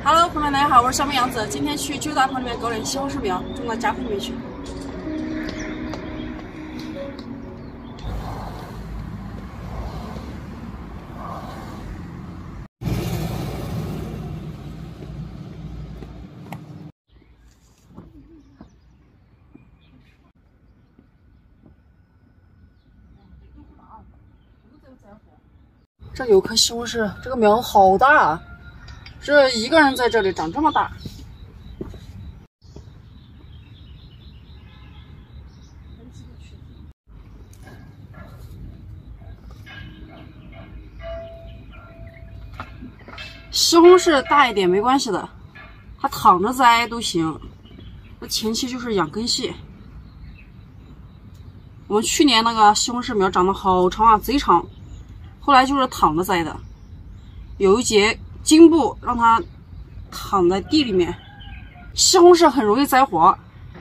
Hello， 朋友们，大家好，我是小妹杨子。今天去九大棚里面搞点西红柿苗，种到家盆里面去。这有棵西红柿，这个苗好大啊！这一个人在这里长这么大。西红柿大一点没关系的，它躺着栽都行。那前期就是养根系。我们去年那个西红柿苗长得好长啊，贼长。后来就是躺着栽的，有一节茎部让它躺在地里面。西红柿很容易栽活，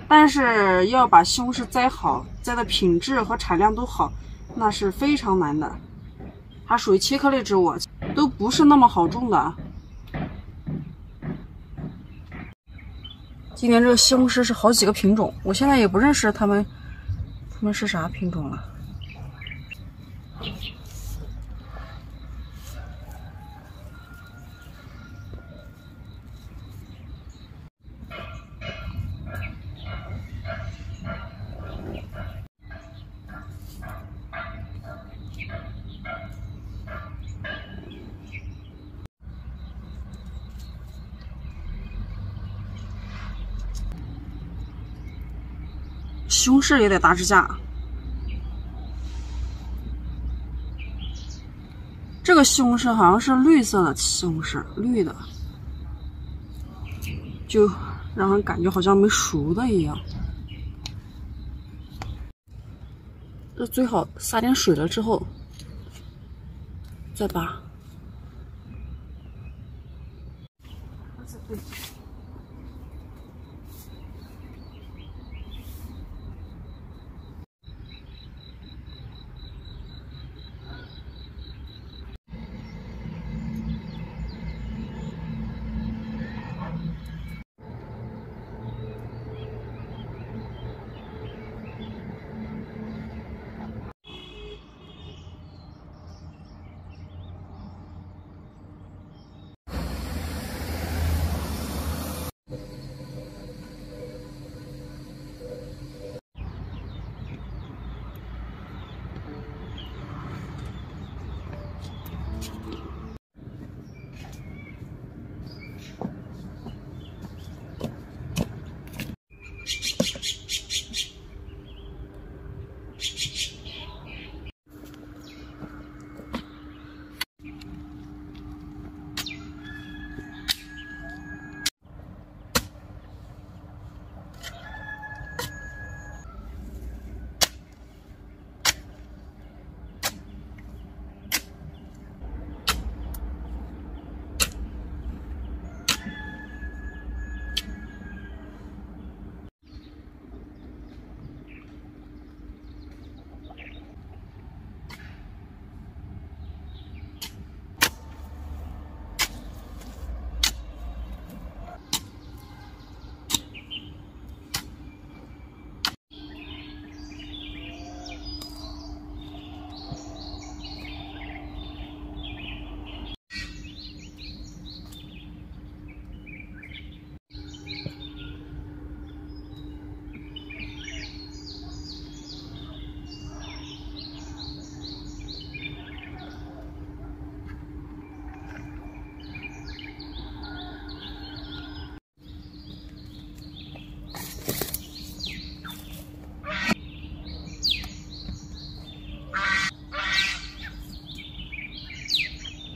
但是要把西红柿栽好，栽的品质和产量都好，那是非常难的。它属于切颗类植物，都不是那么好种的。今年这个西红柿是好几个品种，我现在也不认识它们是啥品种了。西红柿也得搭支架。这个西红柿好像是绿色的西红柿，绿的，就让人感觉好像没熟的一样。这最好撒点水了之后再拔。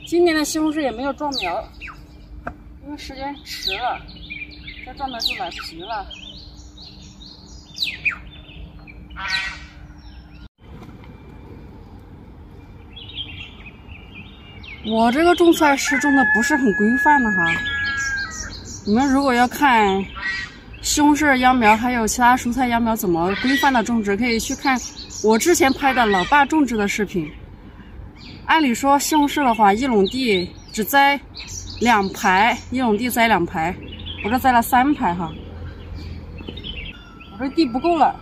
今年的西红柿也没有撞苗，因为时间迟了，再撞苗就来不及了。我这个种菜是种的不是很规范的哈。你们如果要看西红柿秧苗还有其他蔬菜秧苗怎么规范的种植，可以去看我之前拍的老爸种植的视频。按理说西红柿的话，一垄地只栽2排，一垄地栽2排，我这栽了3排哈，我这地不够了。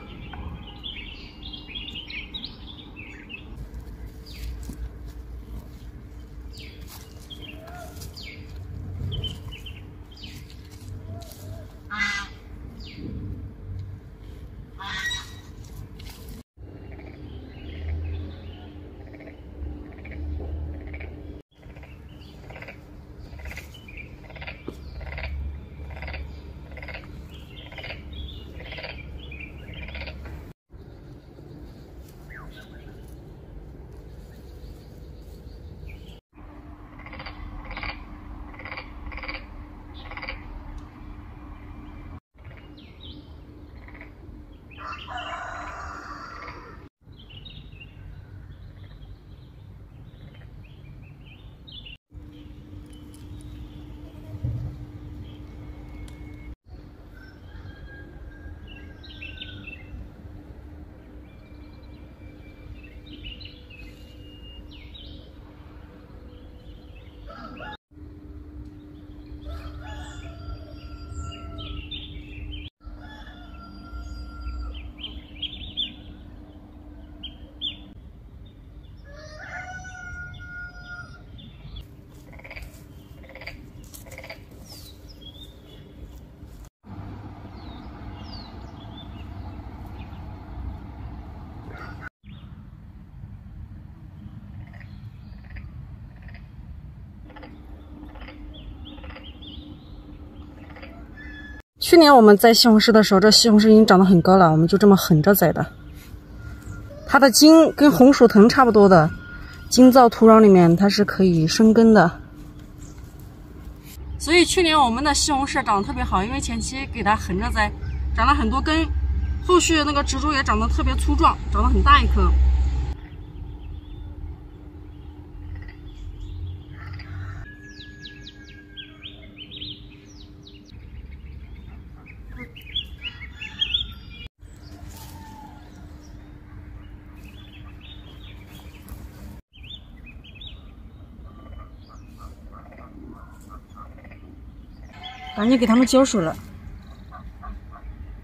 去年我们栽西红柿的时候，这西红柿已经长得很高了，我们就这么横着栽的。它的茎跟红薯藤差不多的，筋造土壤里面它是可以生根的。所以去年我们的西红柿长得特别好，因为前期给它横着栽，长了很多根，后续那个植株也长得特别粗壮，长得很大一颗。赶紧给它们浇水了，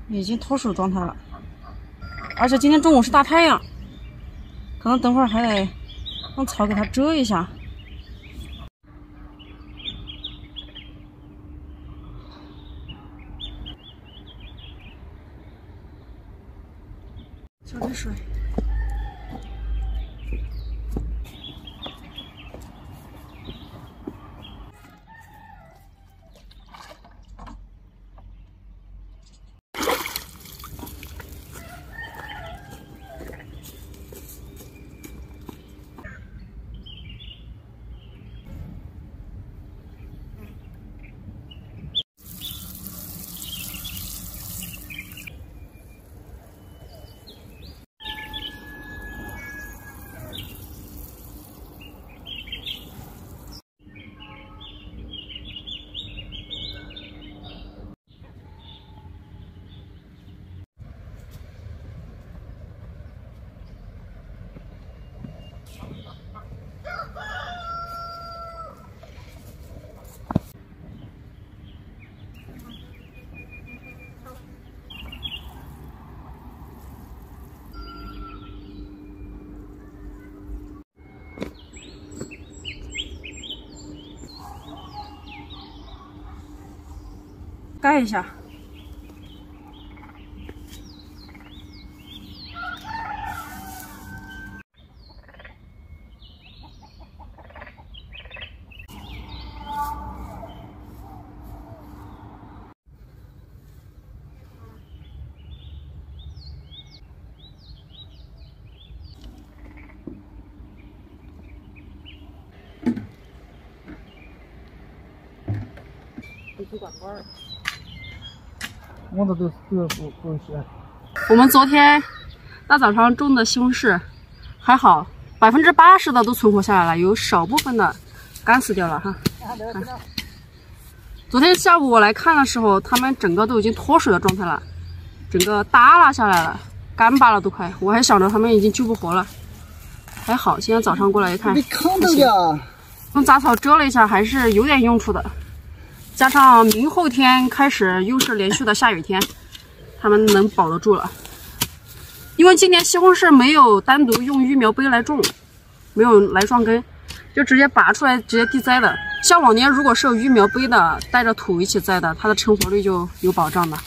已经脱水状态了。而且今天中午是大太阳，可能等会儿还得用草给它遮一下。浇点水。盖一下。我的都不是。我们昨天大早上种的西红柿还好，80%的都存活下来了，有少部分的干死掉了哈。昨天下午我来看的时候，它们整个都已经脱水的状态了，整个耷拉下来了，干巴了都快。我还想着它们已经救不活了，还好，今天早上过来一看，用杂草遮了一下，还是有点用处的。加上明后天开始又是连续的下雨天，它们能保得住了。因为今年西红柿没有单独用育苗杯来种，没有来撞根，就直接拔出来直接地栽的。像往年如果是有育苗杯的，带着土一起栽的，它的成活率就有保障的。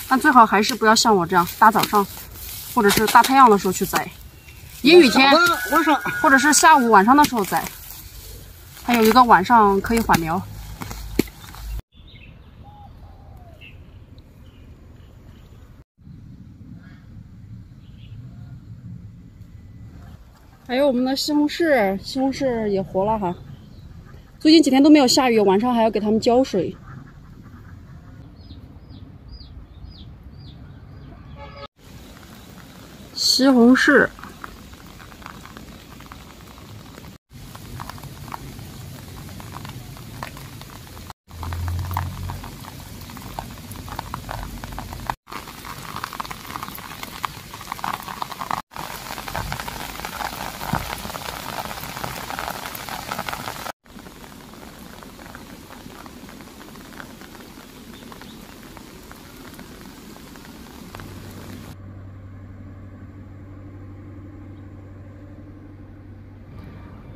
但最好还是不要像我这样大早上或者是大太阳的时候去栽，阴雨天或者是下午晚上的时候栽。还有一个晚上可以缓苗。还有我们的西红柿，西红柿也活了哈。最近几天都没有下雨，晚上还要给它们浇水。西红柿。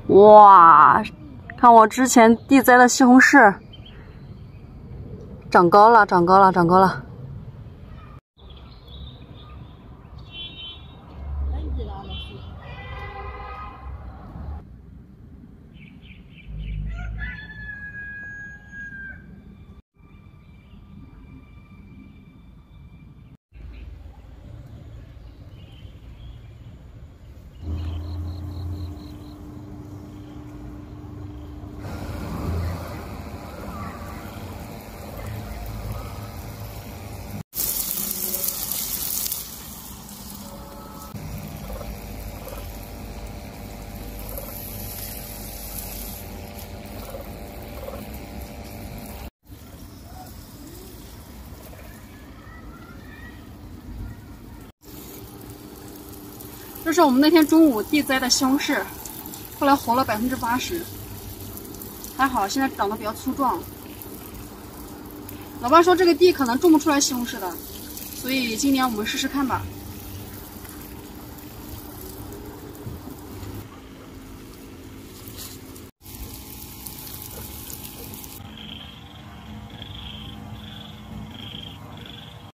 哇，看我之前地栽的西红柿，长高了，长高了，长高了。这是我们那天中午地栽的西红柿，后来活了80%，还好，现在长得比较粗壮。老爸说这个地可能种不出来西红柿的，所以今年我们试试看吧。